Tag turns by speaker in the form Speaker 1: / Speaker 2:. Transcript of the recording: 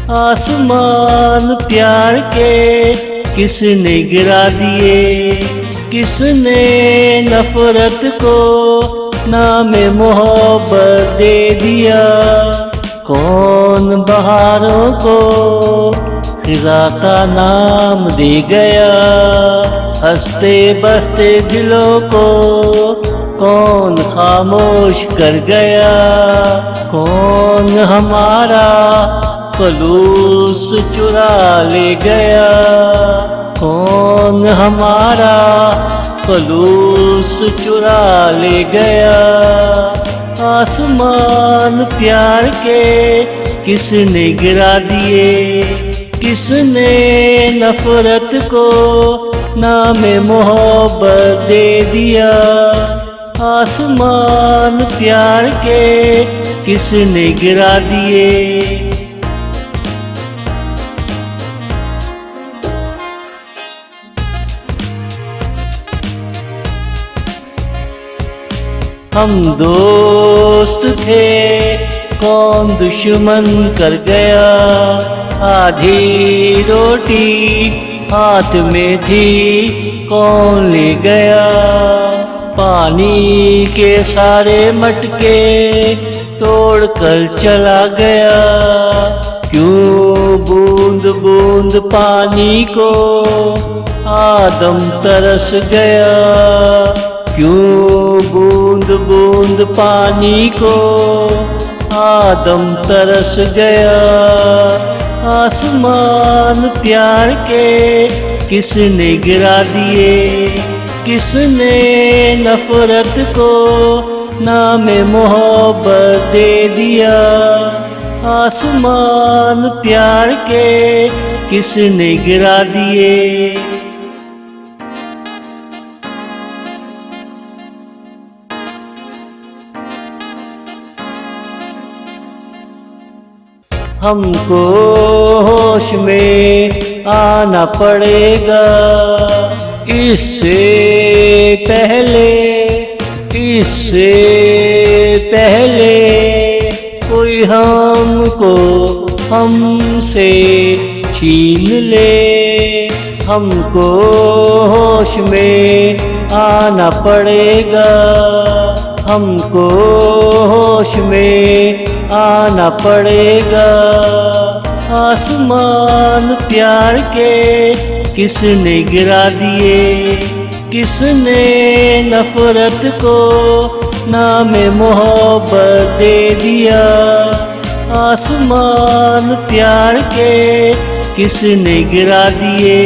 Speaker 1: आसमान प्यार के किसने गिरा दिए, किसने नफरत को नामे मोहब्बत दे दिया। कौन बहारों को खिजा का नाम दे गया, हंसते बसते दिलों को कौन खामोश कर गया। कौन हमारा खलूस चुरा ले गया, कौन हमारा खलूस चुरा ले गया। आसमान प्यार के किसने गिरा दिए, किसने नफरत को नामे मोहब्बत दे दिया। आसमान प्यार के किसने गिरा दिए। हम दोस्त थे कौन दुश्मन कर गया, आधी रोटी हाथ में थी कौन ले गया। पानी के सारे मटके तोड़ कर चला गया, क्यों बूंद बूंद पानी को आदम तरस गया। क्यों बूंद बूंद पानी को आदम तरस गया। आसमान प्यार के किसने गिरा दिए, किसने नफरत को नामे मोहब्बत दे दिया। आसमान प्यार के किसने गिरा दिए। हमको होश में आना पड़ेगा, इससे पहले कोई हमको हमसे छीन ले। हमको होश में आना पड़ेगा, हमको होश में आना पड़ेगा। आसमान प्यार के किसने गिरा दिए, किसने नफरत को नामे मोहब्बत दे दिया। आसमान प्यार के किसने गिरा दिए।